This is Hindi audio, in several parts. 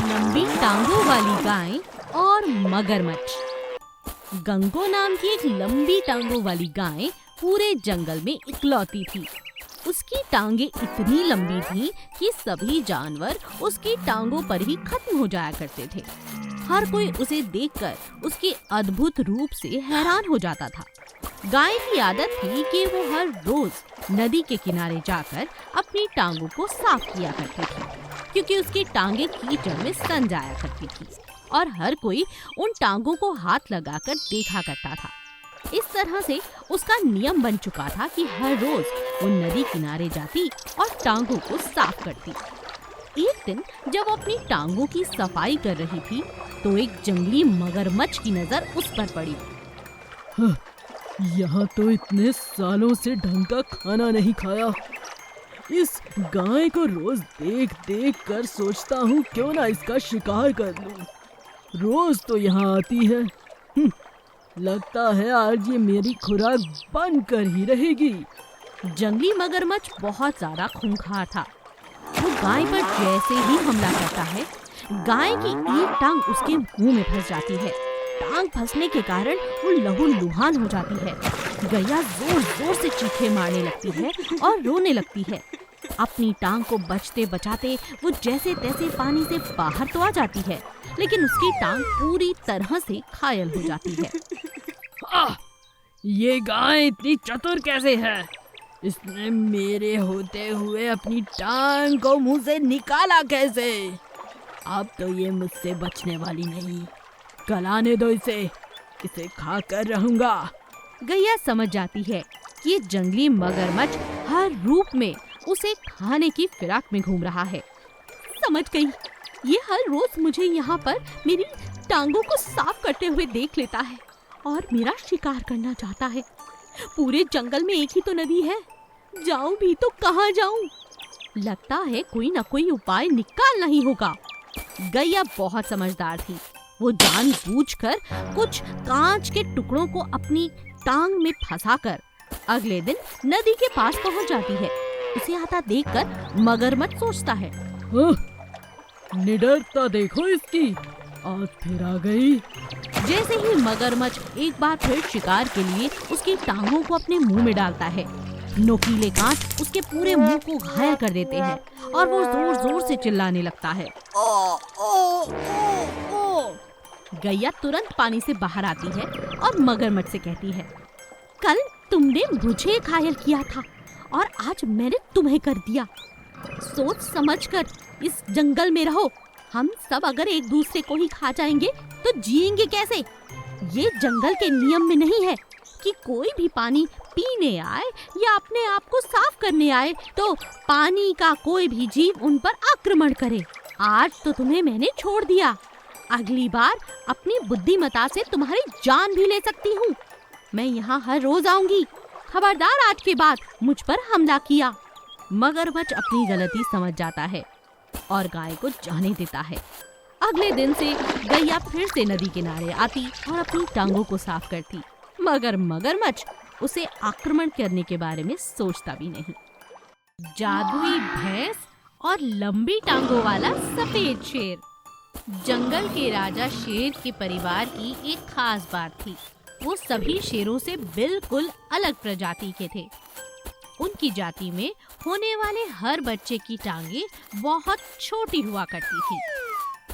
लंबी टांगों वाली गाय और मगरमच्छ। गंगो नाम की एक लंबी टांगों वाली गाय पूरे जंगल में इकलौती थी। उसकी टांगे इतनी लंबी थीं कि सभी जानवर उसकी टांगों पर ही खत्म हो जाया करते थे। हर कोई उसे देखकर उसके अद्भुत रूप से हैरान हो जाता था। गाय की आदत थी कि वो हर रोज नदी के किनारे जाकर अपनी टांगों को साफ किया करती थी, क्योंकि उसकी टांगे कीचड़ में सन जाया करती थी और हर कोई उन टांगों को हाथ लगाकर देखा करता था। इस तरह से उसका नियम बन चुका था कि हर रोज वो नदी किनारे जाती और टांगों को साफ करती। एक दिन जब वो अपनी टांगों की सफाई कर रही थी तो एक जंगली मगरमच्छ की नजर उस पर पड़ी। यहाँ तो इतने सालों से ढंग का खाना नहीं खाया। इस गाय को रोज देख देख कर सोचता हूँ क्यों ना इसका शिकार कर लूं। रोज तो यहाँ आती है। लगता है आज ये मेरी खुराक बन कर ही रहेगी। जंगली मगरमच्छ बहुत ज्यादा खूंखार था। वो गाय पर जैसे ही हमला करता है, गाय की एक टांग उसके मुंह में फंस जाती है। टांग फंसने के कारण वो लहूलुहान हो जाती है। गैया जोर जोर से चीखें मारने लगती है और रोने लगती है। अपनी टांग को बचते बचाते वो जैसे तैसे पानी से बाहर तो आ जाती है, लेकिन उसकी टांग पूरी तरह से घायल हो जाती है। ये गाय इतनी चतुर कैसे है? इसने मेरे होते हुए अपनी टांग को मुंह से निकाला कैसे? अब तो ये मुझसे बचने वाली नहीं। कल आने दो इसे खाकर रहूंगा। गैया समझ जाती है कि ये जंगली मगरमच्छ हर रूप में उसे खाने की फिराक में घूम रहा है। समझ गई, ये हर रोज मुझे यहाँ पर मेरी टांगों को साफ करते हुए देख लेता है और मेरा शिकार करना चाहता है। पूरे जंगल में एक ही तो नदी है, जाऊं भी तो कहाँ जाऊं? लगता है कोई न कोई उपाय निकालना ही होगा। गैया बहुत समझदार थी। वो जानबूझकर कुछ कांच के टुकड़ों को अपनी टांग में फंसाकर अगले दिन नदी के पास पहुंच जाती है। उसे आता देखकर मगरमच्छ सोचता है, निडरता देखो इसकी, आज फिर आ गई। जैसे ही मगरमच्छ एक बार फिर शिकार के लिए उसकी टांगों को अपने मुंह में डालता है, नोकीले कांच उसके पूरे मुंह को घायल कर देते हैं और वो जोर जोर से चिल्लाने लगता है। गैया तुरंत पानी से बाहर आती है और मगरमच्छ से कहती है, कल तुमने मुझे घायल किया था और आज मैंने तुम्हें कर दिया। सोच समझकर इस जंगल में रहो। हम सब अगर एक दूसरे को ही खा जाएंगे तो जिएंगे कैसे? ये जंगल के नियम में नहीं है कि कोई भी पानी पीने आए या अपने आप को साफ करने आए तो पानी का कोई भी जीव उन पर आक्रमण करे। आज तो तुम्हें मैंने छोड़ दिया, अगली बार अपनी बुद्धिमता से तुम्हारी जान भी ले सकती हूँ। मैं यहाँ हर रोज आऊंगी। खबरदार आज के बाद मुझ पर हमला किया। मगरमच्छ अपनी गलती समझ जाता है और गाय को जाने देता है। अगले दिन से गैया फिर से नदी किनारे आती और अपनी टांगों को साफ करती, मगर मगरमच्छ उसे आक्रमण करने के बारे में सोचता भी नहीं। जादुई भैंस और लंबी टांगों वाला सफेद शेर। जंगल के राजा शेर के परिवार की एक खास बात थी। वो सभी शेरों से बिल्कुल अलग प्रजाति के थे। उनकी जाति में होने वाले हर बच्चे की टांगे बहुत छोटी हुआ करती थी,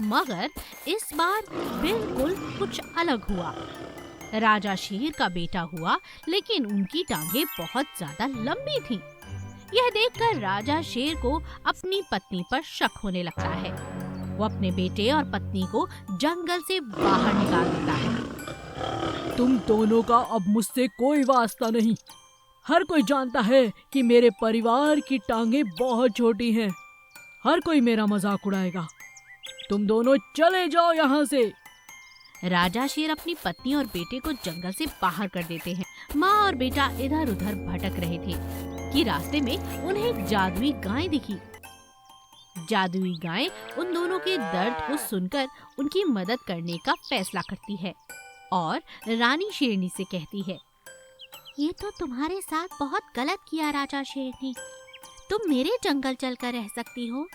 मगर इस बार बिल्कुल कुछ अलग हुआ। राजा शेर का बेटा हुआ, लेकिन उनकी टांगे बहुत ज्यादा लंबी थीं। यह देखकर राजा शेर को अपनी पत्नी पर शक होने लगता है। वो अपने बेटे और पत्नी को जंगल से बाहर निकाल देता है। तुम दोनों का अब मुझसे कोई वास्ता नहीं। हर कोई जानता है कि मेरे परिवार की टांगे बहुत छोटी हैं। हर कोई मेरा मजाक उड़ाएगा। तुम दोनों चले जाओ यहाँ से। राजा शेर अपनी पत्नी और बेटे को जंगल से बाहर कर देते हैं। माँ और बेटा इधर उधर भटक रहे थे कि रास्ते में उन्हें एक जादुई गाय दिखी। जादुई गाय उन दोनों के दर्द को सुनकर उनकी मदद करने का फैसला करती है और रानी शेरनी से कहती है, ये तो तुम्हारे साथ बहुत गलत किया राजा शेरनी। तुम मेरे जंगल चलकर रह सकती हो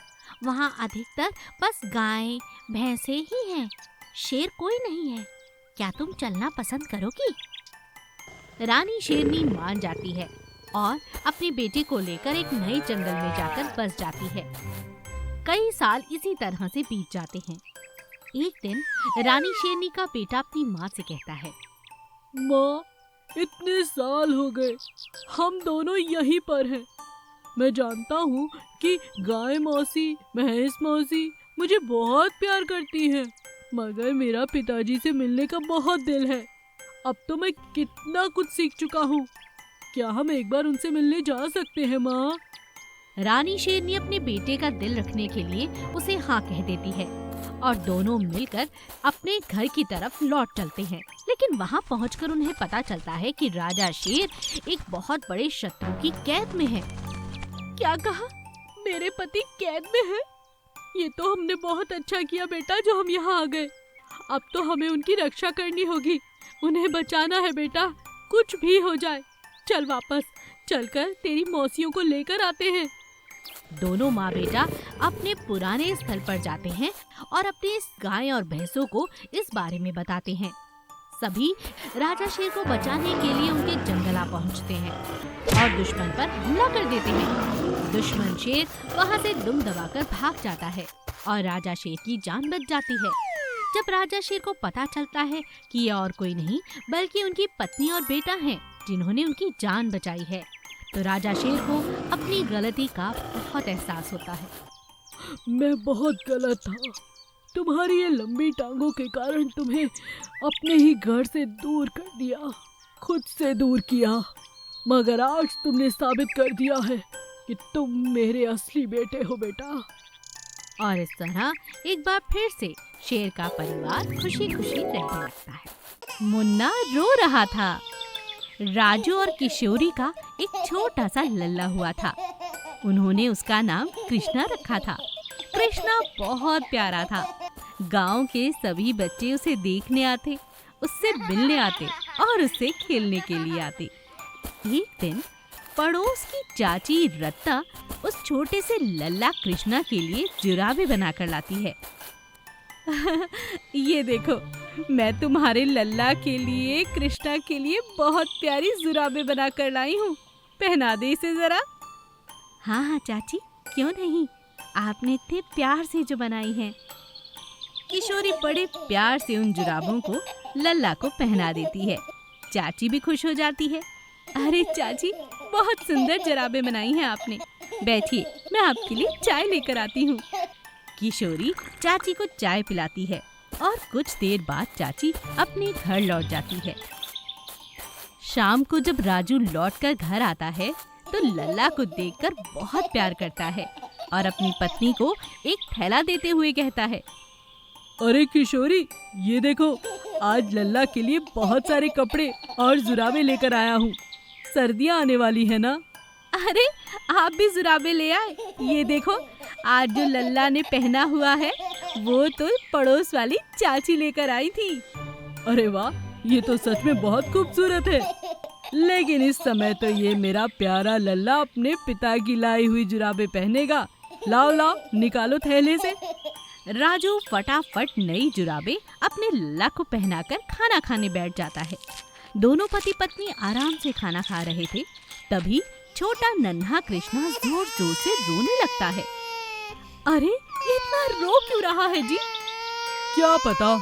वहाँ अधिकतर बस गायें भैंसे ही हैं, शेर कोई नहीं है। क्या तुम चलना पसंद करोगी? रानी शेरनी मान जाती है और अपने बेटे को लेकर एक नए जंगल में जाकर बस जाती है। कई साल इसी तरह से बीत जाते हैं। एक दिन रानी शेरनी का बेटा अपनी माँ से कहता है, माँ, इतने साल हो गए, हम दोनों यहीं पर हैं। मैं जानता हूँ कि गाय मौसी, भैंस मौसी मुझे बहुत प्यार करती हैं, मगर मेरा पिताजी से मिलने का बहुत दिल है। अब तो मैं कितना कुछ सीख चुका हूँ। क्या हम एक बार उनसे मिलने जा सकते हैं माँ? रानी शेरनी अपने बेटे का दिल रखने के लिए उसे हाँ कह देती है और दोनों मिलकर अपने घर की तरफ लौट चलते हैं। लेकिन वहाँ पहुंचकर उन्हें पता चलता है कि राजा शेर एक बहुत बड़े शत्रु की कैद में है। क्या कहा? मेरे पति कैद में है? ये तो हमने बहुत अच्छा किया बेटा जो हम यहाँ आ गए। अब तो हमें उनकी रक्षा करनी होगी, उन्हें बचाना है बेटा, कुछ भी हो जाए। चल वापस चलकर तेरी मौसियों को लेकर आते हैं। दोनों माँ बेटा अपने पुराने स्थल पर जाते हैं और अपनी इस गाय और भैंसों को इस बारे में बताते हैं। सभी राजा शेर को बचाने के लिए उनके जंगल आ पहुँचते हैं और दुश्मन पर हमला कर देते हैं। दुश्मन शेर वहाँ से दुम दबाकर भाग जाता है और राजा शेर की जान बच जाती है। जब राजा शेर को पता चलता है कि ये और कोई नहीं बल्कि उनकी पत्नी और बेटा हैं जिन्होंने उनकी जान बचाई है, तो राजा शेर को अपनी गलती का बहुत एहसास होता है। मैं बहुत गलत था। तुम्हारी ये लंबी टांगों के कारण तुम्हें अपने ही घर से दूर कर दिया, खुद से दूर किया। मगर आज तुमने साबित कर दिया है कि तुम मेरे असली बेटे हो बेटा। और इस तरह एक बार फिर से शेर का परिवार खुशी खुशी रहने लगता है। मुन्ना रो रहा था। राजू और किशोरी का एक छोटा सा लल्ला हुआ था। उन्होंने उसका नाम कृष्णा रखा था। कृष्णा बहुत प्यारा था। गांव के सभी बच्चे उसे देखने आते, उससे मिलने आते और उससे खेलने के लिए आते। एक दिन पड़ोस की चाची रत्ता उस छोटे से लल्ला कृष्णा के लिए जुराबे बनाकर लाती है। ये देखो, मैं तुम्हारे लल्ला के लिए, कृष्णा के लिए बहुत प्यारी जुराबे बनाकर लाई हूँ, पहना दे इसे जरा। हाँ हाँ चाची, क्यों नहीं, आपने इतने प्यार से जो बनाई हैं। किशोरी बड़े प्यार से उन जुराबों को लल्ला को पहना देती है। चाची भी खुश हो जाती है। अरे चाची, बहुत सुंदर जुराबे बनाई हैं आपने। बैठिए, मैं आपके लिए चाय लेकर आती हूँ। किशोरी चाची को चाय पिलाती है और कुछ देर बाद चाची अपने घर लौट जाती है। शाम को जब राजू लौटकर घर आता है तो लल्ला को देखकर बहुत प्यार करता है और अपनी पत्नी को एक थैला देते हुए कहता है, अरे किशोरी, ये देखो, आज लल्ला के लिए बहुत सारे कपड़े और जुराबे लेकर आया हूँ। सर्दियाँ आने वाली है ना। अरे आप भी जुराबे ले आए। ये देखो, आज जो लल्ला ने पहना हुआ है वो तो पड़ोस वाली चाची लेकर आई थी। अरे वाह, ये तो सच में बहुत खूबसूरत है। लेकिन इस समय तो ये मेरा प्यारा लल्ला अपने पिता की लाई हुई जुराबे पहनेगा। लाओ लाओ, निकालो थैले से। राजू फटाफट नई जुराबे अपने लल्ला को पहनाकर खाना खाने बैठ जाता है। दोनों पति पत्नी आराम से खाना खा रहे थे, तभी छोटा नन्हा कृष्णा जोर जोर से रोने लगता है। अरे ये इतना रो क्यों रहा है जी? क्या पता,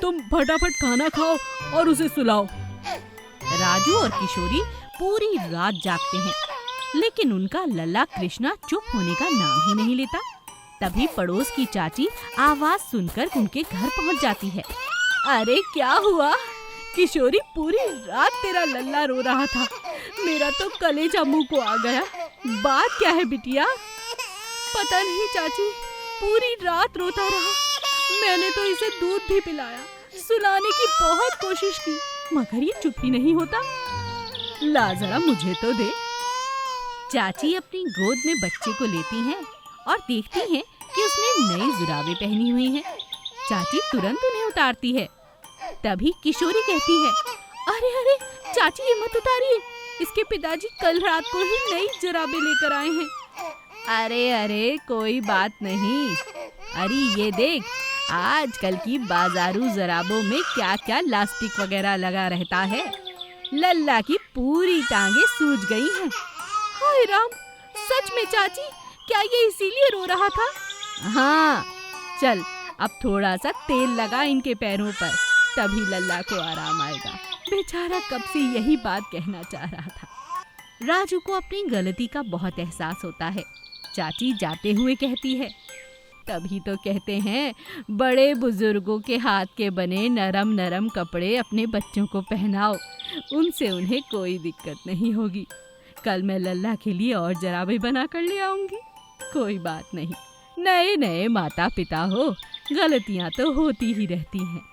तुम फटाफट खाना खाओ और उसे सुलाओ। राजू और किशोरी पूरी रात जागते हैं, लेकिन उनका लल्ला कृष्णा चुप होने का नाम ही नहीं लेता। तभी पड़ोस की चाची आवाज सुनकर उनके घर पहुंच जाती है। अरे क्या हुआ किशोरी, पूरी रात तेरा लल्ला रो रहा था, मेरा तो कलेजा मुंह को आ गया। बात क्या है बिटिया? पता नहीं चाची, पूरी रात रोता रहा। मैंने तो इसे दूध भी पिलाया, सुलाने की बहुत कोशिश की, मगर ये चुप ही नहीं होता। ला जरा मुझे तो दे। चाची अपनी गोद में बच्चे को लेती हैं और देखती हैं कि उसने नई जुराबे पहनी हुई हैं। चाची तुरंत उन्हें उतारती है। तभी किशोरी कहती है, अरे अरे चाची, ये मत उतारिए, इसके पिताजी कल रात को ही नई जुराबे लेकर आए हैं। अरे अरे कोई बात नहीं। अरे ये देख, आजकल की बाजारू जराबों में क्या क्या लास्टिक वगैरह लगा रहता है। लल्ला की पूरी टांगे सूज गई हैं। हाय राम, सच में चाची, क्या ये इसीलिए रो रहा था? हाँ, चल अब थोड़ा सा तेल लगा इनके पैरों पर, तभी लल्ला को आराम आएगा। बेचारा कब से यही बात कहना चाह रहा था। राजू को अपनी गलती का बहुत एहसास होता है। चाची जाते हुए कहती है, तभी तो कहते हैं बड़े बुजुर्गों के हाथ के बने नरम नरम कपड़े अपने बच्चों को पहनाओ, उनसे उन्हें कोई दिक्कत नहीं होगी। कल मैं लल्ला के लिए और जराबे बना कर ले आऊंगी। कोई बात नहीं, नए नए माता पिता हो, गलतियां तो होती ही रहती हैं।